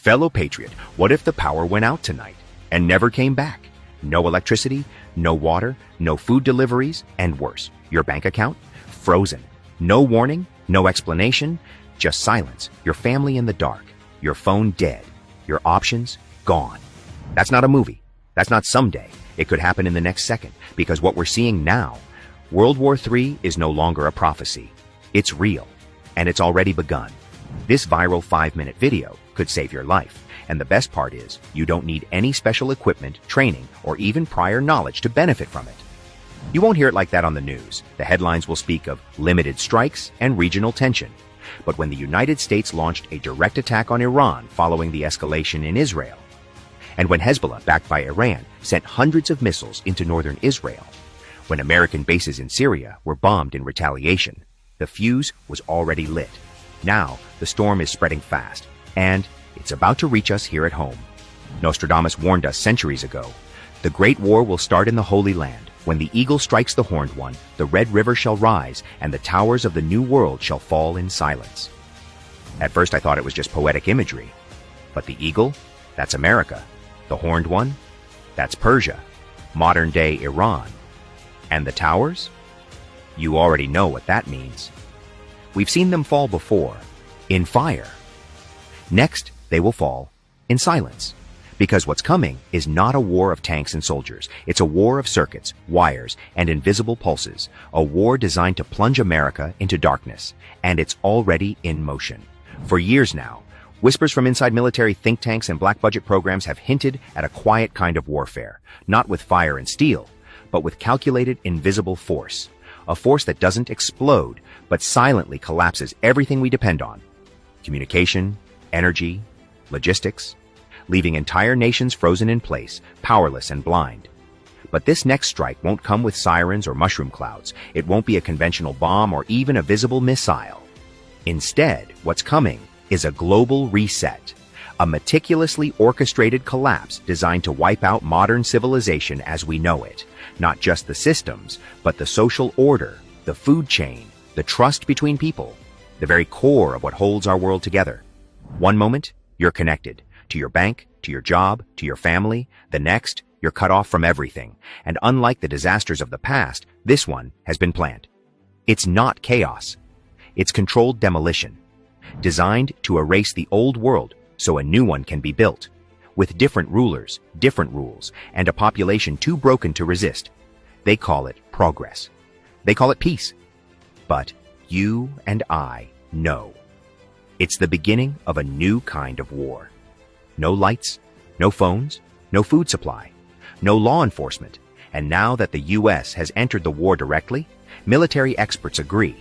Fellow patriot, what if the power went out tonight and never came back? No electricity, no water, no food deliveries, and worse, your bank account frozen. No warning, no explanation, just silence. Your family in the dark, your phone dead, your options gone. That's not a movie. That's not someday. It could happen in the next second, because what we're seeing now, World War III is no longer a prophecy. It's real, and it's already begun. This viral 5-minute video could save your life, and the best part is you don't need any special equipment, training, or even prior knowledge to benefit from it. You won't hear it like that on the news. The headlines will speak of limited strikes and regional tension. But when the United States launched a direct attack on Iran following the escalation in Israel, and when Hezbollah, backed by Iran, sent hundreds of missiles into northern Israel, when American bases in Syria were bombed in retaliation, the fuse was already lit. Now, the storm is spreading fast, and it's about to reach us here at home. Nostradamus warned us centuries ago, the Great War will start in the Holy Land. When the eagle strikes the horned one, the Red River shall rise, and the towers of the New World shall fall in silence. At first I thought it was just poetic imagery. But the eagle, that's America. The horned one, that's Persia, modern-day Iran. And the towers? You already know what that means. We've seen them fall before, in fire. Next, they will fall in silence. Because what's coming is not a war of tanks and soldiers. It's a war of circuits, wires, and invisible pulses. A war designed to plunge America into darkness. And it's already in motion. For years now, whispers from inside military think tanks and black budget programs have hinted at a quiet kind of warfare. Not with fire and steel, but with calculated invisible force. A force that doesn't explode, but silently collapses everything we depend on. Communication, energy, logistics, leaving entire nations frozen in place, powerless and blind. But this next strike won't come with sirens or mushroom clouds. It won't be a conventional bomb or even a visible missile. Instead, what's coming is a global reset, a meticulously orchestrated collapse designed to wipe out modern civilization as we know it. Not just the systems, but the social order, the food chain, the trust between people, the very core of what holds our world together. One moment, you're connected. To your bank, to your job, to your family. The next, you're cut off from everything. And unlike the disasters of the past, this one has been planned. It's not chaos. It's controlled demolition, designed to erase the old world so a new one can be built, with different rulers, different rules, and a population too broken to resist. They call it progress. They call it peace. But you and I know. It's the beginning of a new kind of war. No lights, no phones, no food supply, no law enforcement. And now that the U.S. has entered the war directly, military experts agree.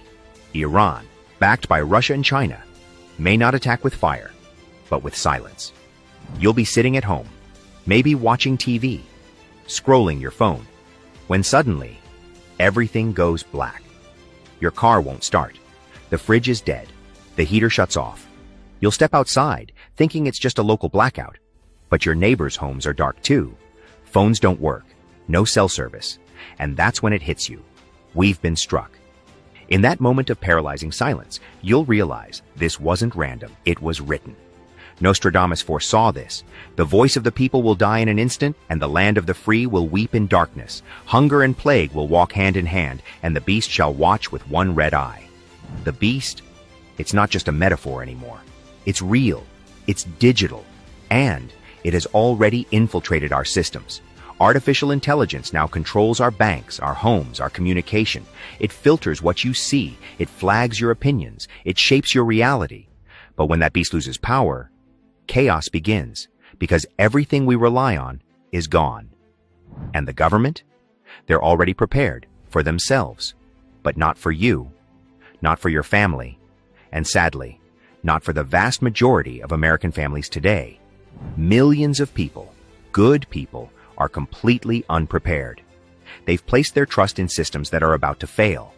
Iran, backed by Russia and China, may not attack with fire, but with silence. You'll be sitting at home, maybe watching TV, scrolling your phone, when suddenly, everything goes black. Your car won't start. The fridge is dead. The heater shuts off. You'll step outside, thinking it's just a local blackout. But your neighbors' homes are dark too. Phones don't work. No cell service. And that's when it hits you. We've been struck. In that moment of paralyzing silence, you'll realize this wasn't random. It was written. Nostradamus foresaw this. The voice of the people will die in an instant, and the land of the free will weep in darkness. Hunger and plague will walk hand in hand, and the beast shall watch with one red eye. The beast, it's not just a metaphor anymore. It's real, it's digital, and it has already infiltrated our systems. Artificial intelligence now controls our banks, our homes, our communication. It filters what you see, it flags your opinions, it shapes your reality. But when that beast loses power, chaos begins, because everything we rely on is gone. And the government? They're already prepared for themselves, but not for you, not for your family, and sadly, not for the vast majority of American families today. Millions of people, good people, are completely unprepared. They've placed their trust in systems that are about to fail.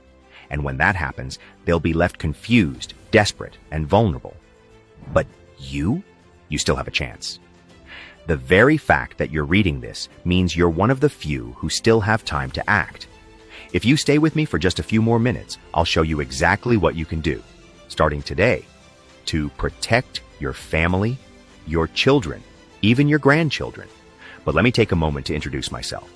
And when that happens, they'll be left confused, desperate, and vulnerable. But you still have a chance. The very fact that you're reading this means you're one of the few who still have time to act. If you stay with me for just a few more minutes, I'll show you exactly what you can do, starting today, to protect your family, your children, even your grandchildren. But let me take a moment to introduce myself.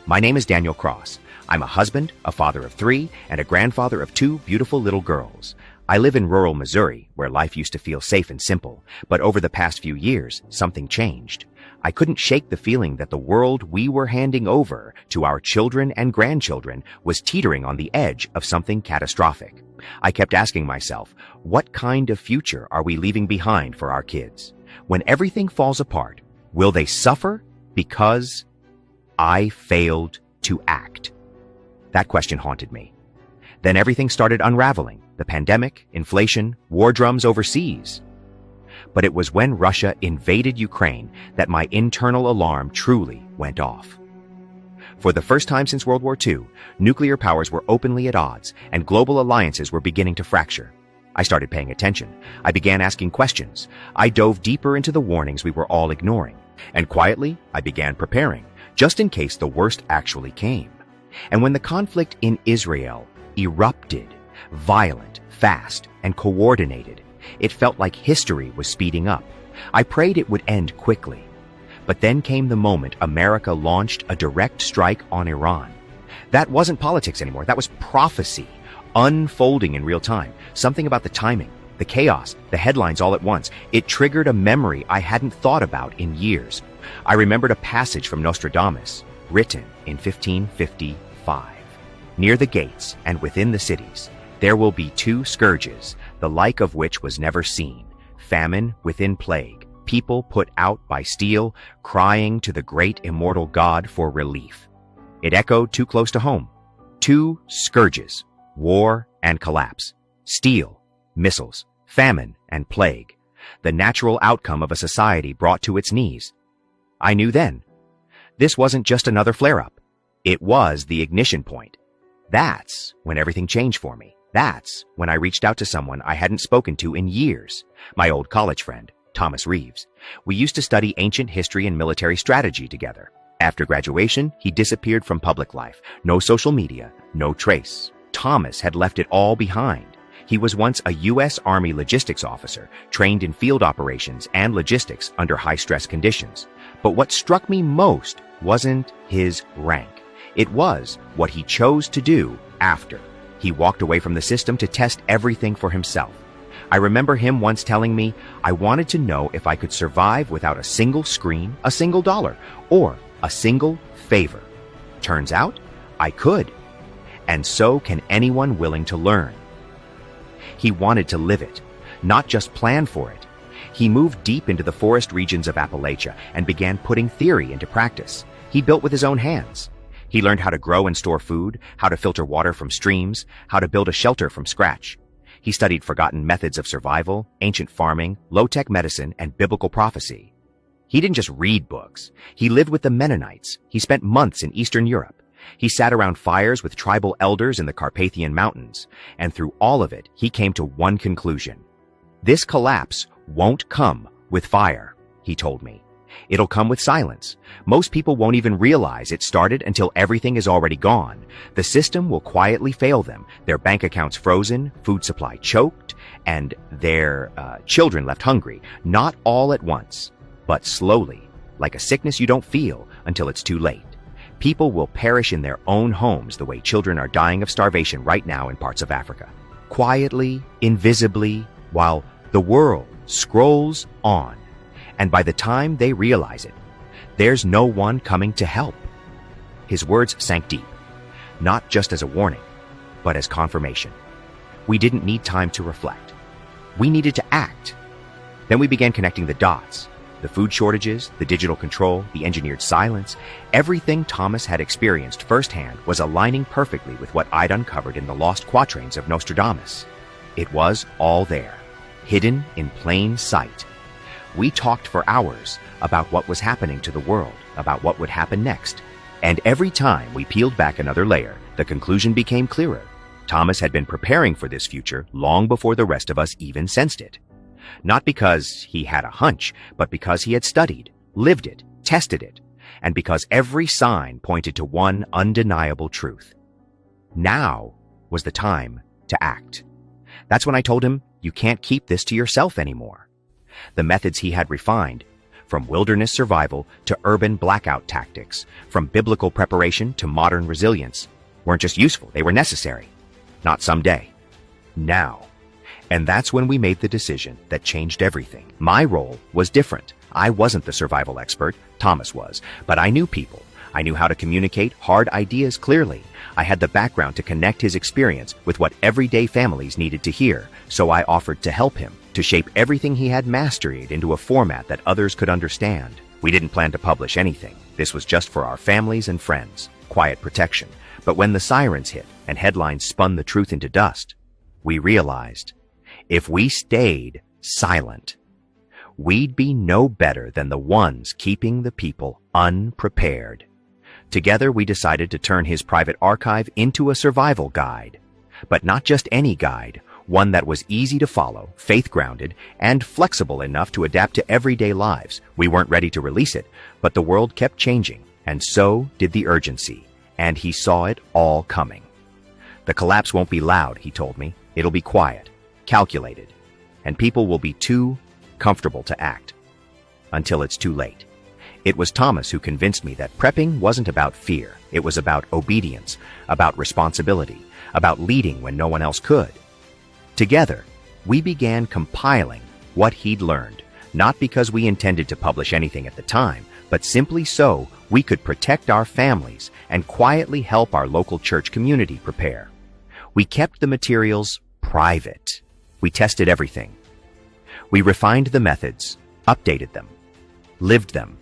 My name is Daniel Cross. I'm a husband, a father of 3, and a grandfather of 2 beautiful little girls. I live in rural Missouri, where life used to feel safe and simple, but over the past few years, something changed. I couldn't shake the feeling that the world we were handing over to our children and grandchildren was teetering on the edge of something catastrophic. I kept asking myself, what kind of future are we leaving behind for our kids? When everything falls apart, will they suffer because I failed to act? That question haunted me. Then everything started unraveling. The pandemic, inflation, war drums overseas. But it was when Russia invaded Ukraine that my internal alarm truly went off. For the first time since World War II, nuclear powers were openly at odds, and global alliances were beginning to fracture. I started paying attention. I began asking questions. I dove deeper into the warnings we were all ignoring. And quietly, I began preparing, just in case the worst actually came. And when the conflict in Israel erupted, violent, fast, and coordinated, it felt like history was speeding up. I prayed it would end quickly. But then came the moment America launched a direct strike on Iran. That wasn't politics anymore. That was prophecy, unfolding in real time. Something about the timing, the chaos, the headlines all at once. It triggered a memory I hadn't thought about in years. I remembered a passage from Nostradamus, written in 1555. Near the gates and within the cities, there will be 2 scourges, the like of which was never seen, famine within plague, people put out by steel, crying to the great immortal God for relief. It echoed too close to home. 2 scourges, war and collapse, steel, missiles, famine and plague, the natural outcome of a society brought to its knees. I knew then. This wasn't just another flare-up. It was the ignition point. That's when everything changed for me. That's when I reached out to someone I hadn't spoken to in years, my old college friend, Thomas Reeves. We used to study ancient history and military strategy together. After graduation, he disappeared from public life. No social media, no trace. Thomas had left it all behind. He was once a U.S. Army logistics officer, trained in field operations and logistics under high-stress conditions. But what struck me most wasn't his rank. It was what he chose to do after. He walked away from the system to test everything for himself. I remember him once telling me, I wanted to know if I could survive without a single screen, a single dollar, or a single favor. Turns out, I could. And so can anyone willing to learn. He wanted to live it, not just plan for it. He moved deep into the forest regions of Appalachia and began putting theory into practice. He built with his own hands. He learned how to grow and store food, how to filter water from streams, how to build a shelter from scratch. He studied forgotten methods of survival, ancient farming, low-tech medicine, and biblical prophecy. He didn't just read books. He lived with the Mennonites. He spent months in Eastern Europe. He sat around fires with tribal elders in the Carpathian Mountains. And through all of it, he came to one conclusion. This collapse won't come with fire, he told me. It'll come with silence. Most people won't even realize it started until everything is already gone. The system will quietly fail them, their bank accounts frozen, food supply choked, and their children left hungry. Not all at once, but slowly, like a sickness you don't feel until it's too late. People will perish in their own homes the way children are dying of starvation right now in parts of Africa. Quietly, invisibly, while the world scrolls on. And by the time they realize it, there's no one coming to help. His words sank deep, not just as a warning, but as confirmation. We didn't need time to reflect. We needed to act. Then we began connecting the dots. The food shortages, the digital control, the engineered silence, everything Thomas had experienced firsthand was aligning perfectly with what I'd uncovered in the lost quatrains of Nostradamus. It was all there, hidden in plain sight. We talked for hours about what was happening to the world, about what would happen next. And every time we peeled back another layer, the conclusion became clearer. Thomas had been preparing for this future long before the rest of us even sensed it. Not because he had a hunch, but because he had studied, lived it, tested it, and because every sign pointed to one undeniable truth. Now was the time to act. That's when I told him, you can't keep this to yourself anymore. The methods he had refined, from wilderness survival to urban blackout tactics, from biblical preparation to modern resilience, weren't just useful, they were necessary. Not someday. Now. And that's when we made the decision that changed everything. My role was different. I wasn't the survival expert, Thomas was, but I knew people. I knew how to communicate hard ideas clearly. I had the background to connect his experience with what everyday families needed to hear, so I offered to help him, to shape everything he had mastered into a format that others could understand. We didn't plan to publish anything. This was just for our families and friends, quiet protection. But when the sirens hit and headlines spun the truth into dust, we realized if we stayed silent, we'd be no better than the ones keeping the people unprepared. Together, we decided to turn his private archive into a survival guide. But not just any guide, one that was easy to follow, faith-grounded, and flexible enough to adapt to everyday lives. We weren't ready to release it, but the world kept changing, and so did the urgency, and he saw it all coming. The collapse won't be loud, he told me. It'll be quiet, calculated, and people will be too comfortable to act until it's too late. It was Thomas who convinced me that prepping wasn't about fear. It was about obedience, about responsibility, about leading when no one else could. Together, we began compiling what he'd learned, not because we intended to publish anything at the time, but simply so we could protect our families and quietly help our local church community prepare. We kept the materials private. We tested everything. We refined the methods, updated them, lived them.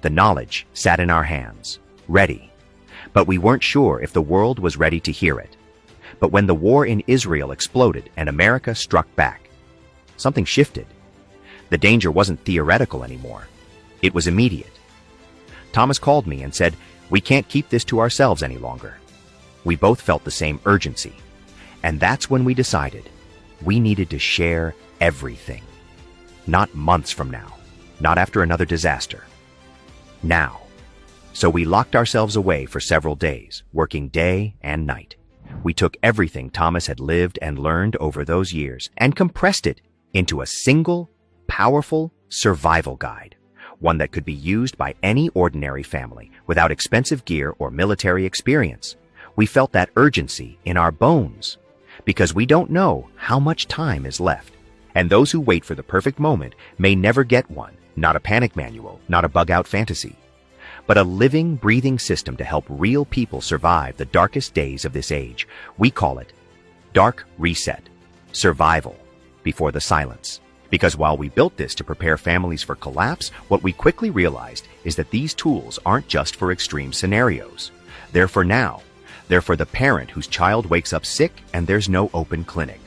The knowledge sat in our hands, ready, but we weren't sure if the world was ready to hear it. But when the war in Israel exploded and America struck back, something shifted. The danger wasn't theoretical anymore. It was immediate. Thomas called me and said, "We can't keep this to ourselves any longer." We both felt the same urgency. And that's when we decided we needed to share everything. Not months from now, not after another disaster. Now. So we locked ourselves away for several days, working day and night. We took everything Thomas had lived and learned over those years and compressed it into a single, powerful survival guide, one that could be used by any ordinary family without expensive gear or military experience. We felt that urgency in our bones because we don't know how much time is left. And those who wait for the perfect moment may never get one. Not a panic manual, not a bug-out fantasy, but a living, breathing system to help real people survive the darkest days of this age. We call it Dark Reset, Survival Before the Silence. Because while we built this to prepare families for collapse, what we quickly realized is that these tools aren't just for extreme scenarios. They're for now. They're for the parent whose child wakes up sick and there's no open clinic.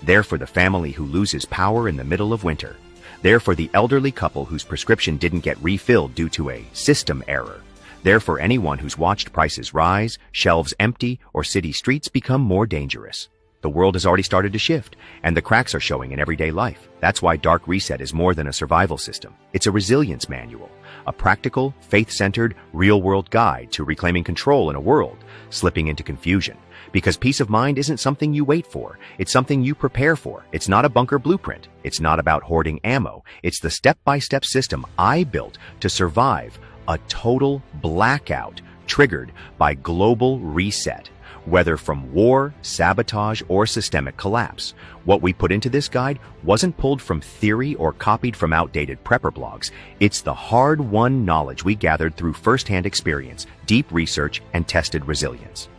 They're for the family who loses power in the middle of winter. They're for the elderly couple whose prescription didn't get refilled due to a system error. They're for anyone who's watched prices rise, shelves empty, or city streets become more dangerous. The world has already started to shift, and the cracks are showing in everyday life. That's why Dark Reset is more than a survival system. It's a resilience manual, a practical, faith-centered, real-world guide to reclaiming control in a world slipping into confusion. Because peace of mind isn't something you wait for. It's something you prepare for. It's not a bunker blueprint. It's not about hoarding ammo. It's the step-by-step system I built to survive a total blackout triggered by global reset, whether from war, sabotage, or systemic collapse. What we put into this guide wasn't pulled from theory or copied from outdated prepper blogs. It's the hard-won knowledge we gathered through first-hand experience, deep research, and tested resilience.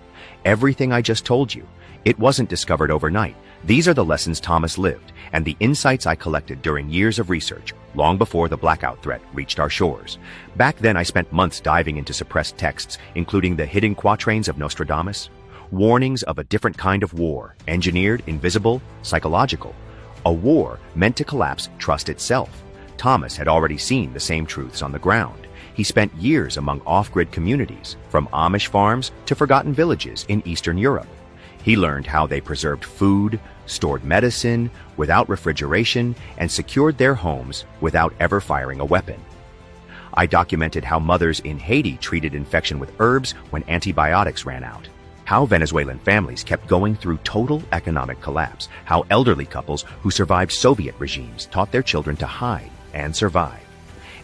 Everything I just told you, it wasn't discovered overnight. These are the lessons Thomas lived and the insights I collected during years of research, long before the blackout threat reached our shores. Back then, I spent months diving into suppressed texts, including the hidden quatrains of Nostradamus, warnings of a different kind of war, engineered, invisible, psychological. A war meant to collapse trust itself. Thomas had already seen the same truths on the ground. He spent years among off-grid communities, from Amish farms to forgotten villages in Eastern Europe. He learned how they preserved food, stored medicine without refrigeration, and secured their homes without ever firing a weapon. I documented how mothers in Haiti treated infection with herbs when antibiotics ran out, how Venezuelan families kept going through total economic collapse, how elderly couples who survived Soviet regimes taught their children to hide and survive.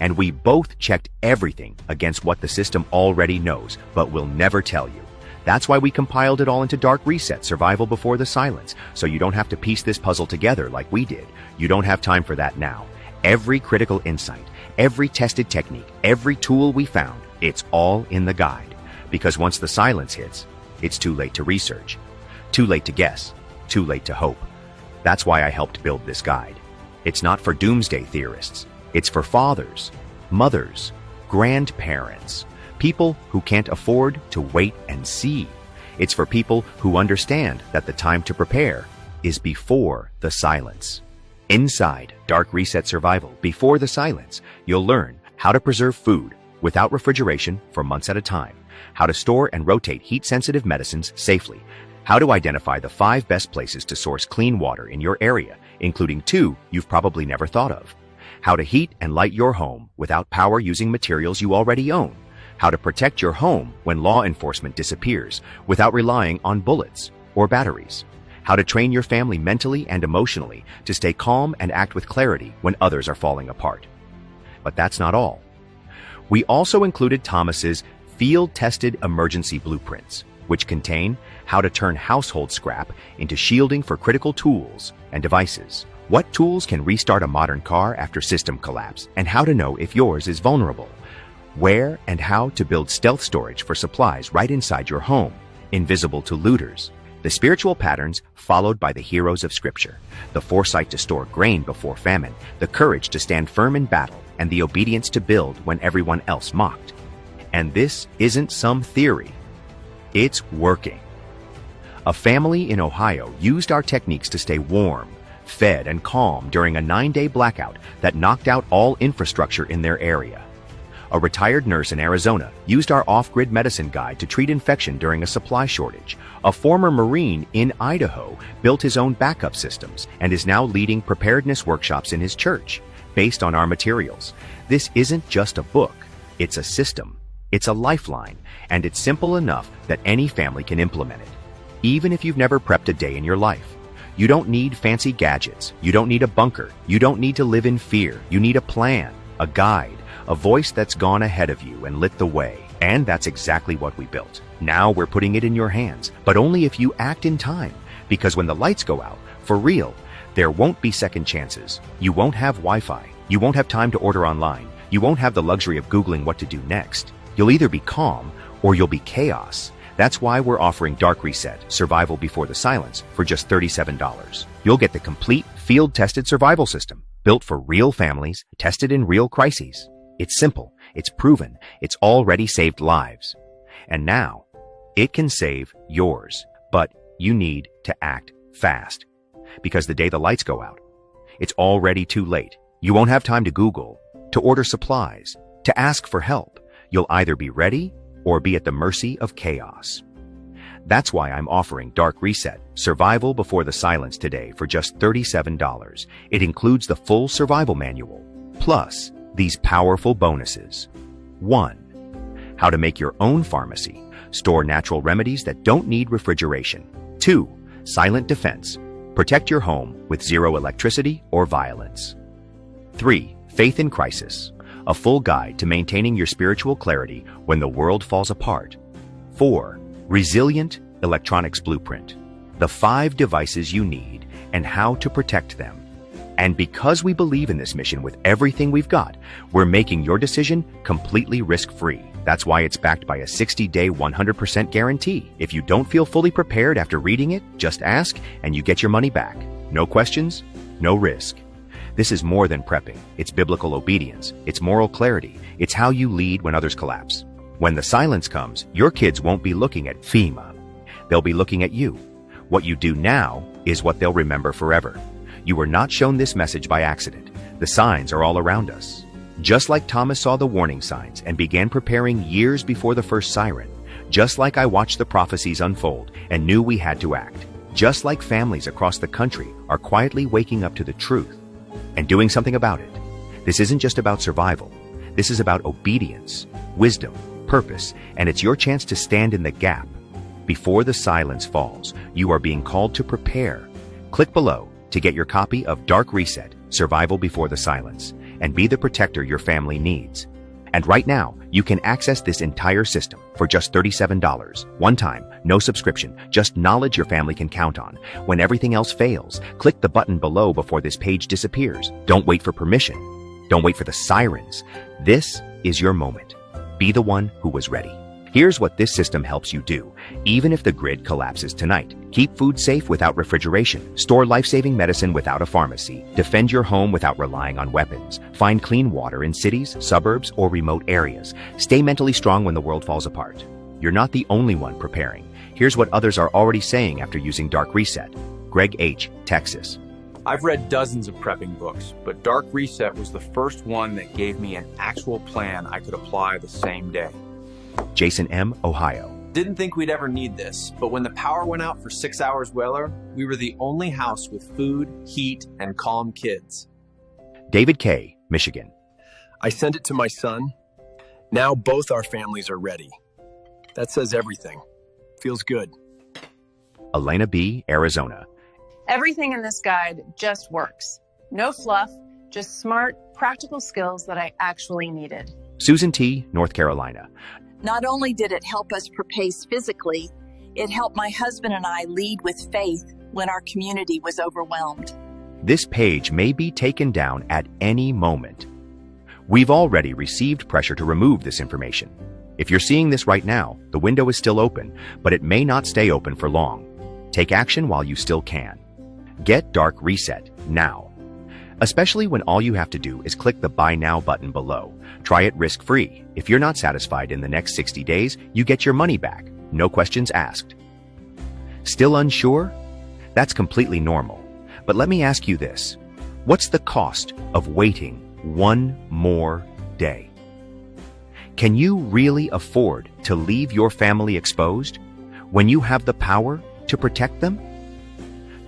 And we both checked everything against what the system already knows, but will never tell you. That's why we compiled it all into Dark Reset, Survival Before the Silence, so you don't have to piece this puzzle together like we did. You don't have time for that now. Every critical insight, every tested technique, every tool we found, it's all in the guide. Because once the silence hits, it's too late to research, too late to guess, too late to hope. That's why I helped build this guide. It's not for doomsday theorists. It's for fathers, mothers, grandparents, people who can't afford to wait and see. It's for people who understand that the time to prepare is before the silence. Inside Dark Reset Survival Before the Silence, you'll learn how to preserve food without refrigeration for months at a time, how to store and rotate heat-sensitive medicines safely, how to identify the 5 best places to source clean water in your area, including 2 you've probably never thought of, how to heat and light your home without power using materials you already own, how to protect your home when law enforcement disappears without relying on bullets or batteries, how to train your family mentally and emotionally to stay calm and act with clarity when others are falling apart. But that's not all. We also included Thomas's field-tested emergency blueprints, which contain how to turn household scrap into shielding for critical tools and devices, what tools can restart a modern car after system collapse, and how to know if yours is vulnerable, where and how to build stealth storage for supplies right inside your home, invisible to looters, the spiritual patterns followed by the heroes of Scripture, the foresight to store grain before famine, the courage to stand firm in battle, and the obedience to build when everyone else mocked. And this isn't some theory. It's working. A family in Ohio used our techniques to stay warm, fed, and calm during a 9-day blackout that knocked out all infrastructure in their area. A retired nurse in Arizona used our off-grid medicine guide to treat infection during a supply shortage. A former Marine in Idaho built his own backup systems and is now leading preparedness workshops in his church based on our materials. This isn't just a book, it's a system. It's a lifeline, and it's simple enough that any family can implement it, even if you've never prepped a day in your life. You don't need fancy gadgets. You don't need a bunker. You don't need to live in fear. You need a plan, a guide, a voice that's gone ahead of you and lit the way. And that's exactly what we built. Now we're putting it in your hands, but only if you act in time. Because when the lights go out, for real, there won't be second chances. You won't have Wi-Fi. You won't have time to order online. You won't have the luxury of Googling what to do next. You'll either be calm or you'll be chaos. That's why we're offering Dark Reset, Survival Before the Silence, for just $37. You'll get the complete field-tested survival system, built for real families, tested in real crises. It's simple, it's proven, it's already saved lives. And now, it can save yours. But you need to act fast. Because the day the lights go out, it's already too late. You won't have time to Google, to order supplies, to ask for help. You'll either be ready or be at the mercy of chaos. That's why I'm offering Dark Reset, Survival Before the Silence today for just $37. It includes the full survival manual, plus these powerful bonuses. 1. How to make your own pharmacy. Store natural remedies that don't need refrigeration. 2. Silent defense. Protect your home with zero electricity or violence. 3. Faith in crisis. A full guide to maintaining your spiritual clarity when the world falls apart. 4. Resilient electronics blueprint. The 5 devices you need and how to protect them. And because we believe in this mission with everything we've got, we're making your decision completely risk-free. That's why it's backed by a 60-day 100% guarantee. If you don't feel fully prepared after reading it, just ask and you get your money back. No questions, no risk. This is more than prepping. It's biblical obedience. It's moral clarity. It's how you lead when others collapse. When the silence comes, your kids won't be looking at FEMA. They'll be looking at you. What you do now is what they'll remember forever. You were not shown this message by accident. The signs are all around us. Just like Thomas saw the warning signs and began preparing years before the first siren. Just like I watched the prophecies unfold and knew we had to act. Just like families across the country are quietly waking up to the truth and doing something about it. This isn't just about survival. This is about obedience, wisdom, purpose, and it's your chance to stand in the gap. Before the silence falls, you are being called to prepare. Click below to get your copy of Dark Reset, Survival Before the Silence, and be the protector your family needs. And right now, you can access this entire system for just $37. One time, no subscription, just knowledge your family can count on. When everything else fails, click the button below before this page disappears. Don't wait for permission. Don't wait for the sirens. This is your moment. Be the one who was ready. Here's what this system helps you do. Even if the grid collapses tonight, keep food safe without refrigeration, store life-saving medicine without a pharmacy, defend your home without relying on weapons, find clean water in cities, suburbs, or remote areas. Stay mentally strong when the world falls apart. You're not the only one preparing. Here's what others are already saying after using Dark Reset. Greg H., Texas. I've read dozens of prepping books, but Dark Reset was the first one that gave me an actual plan I could apply the same day. Jason M., Ohio. Didn't think we'd ever need this, but when the power went out for 6 hours, Weller, we were the only house with food, heat, and calm kids. David K., Michigan. I sent it to my son. Now both our families are ready. That says everything. Feels good. Elena B., Arizona. Everything in this guide just works. No fluff, just smart, practical skills that I actually needed. Susan T., North Carolina. Not only did it help us prepare physically, it helped my husband and I lead with faith when our community was overwhelmed. This page may be taken down at any moment. We've already received pressure to remove this information. If you're seeing this right now, the window is still open, but it may not stay open for long. Take action while you still can. Get Dark Reset now. Especially when all you have to do is click the Buy Now button below. Try it risk-free. If you're not satisfied in the next 60 days, you get your money back. No questions asked. Still unsure? That's completely normal. But let me ask you this. What's the cost of waiting one more day? Can you really afford to leave your family exposed when you have the power to protect them?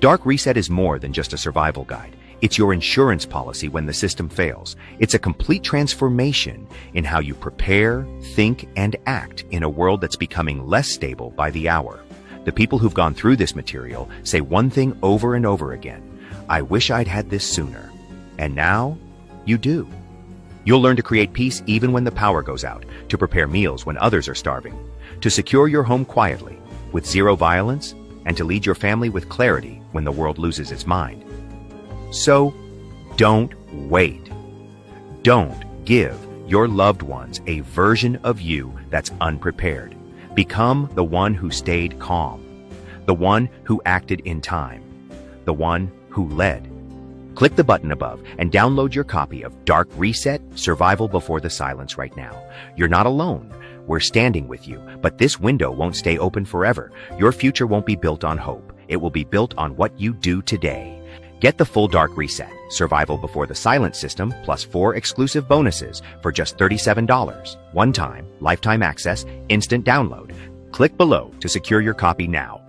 Dark Reset is more than just a survival guide. It's your insurance policy when the system fails. It's a complete transformation in how you prepare, think, and act in a world that's becoming less stable by the hour. The people who've gone through this material say one thing over and over again. I wish I'd had this sooner. And now, you do. You'll learn to create peace even when the power goes out, to prepare meals when others are starving, to secure your home quietly, with zero violence, and to lead your family with clarity when the world loses its mind. So, don't wait. Don't give your loved ones a version of you that's unprepared. Become the one who stayed calm, the one who acted in time, the one who led. Click the button above and download your copy of Dark Reset, Survival Before the Silence right now. You're not alone. We're standing with you, but this window won't stay open forever. Your future won't be built on hope. It will be built on what you do today. Get the full Dark Reset, Survival Before the Silence system, plus 4 exclusive bonuses for just $37. One time, lifetime access, instant download. Click below to secure your copy now.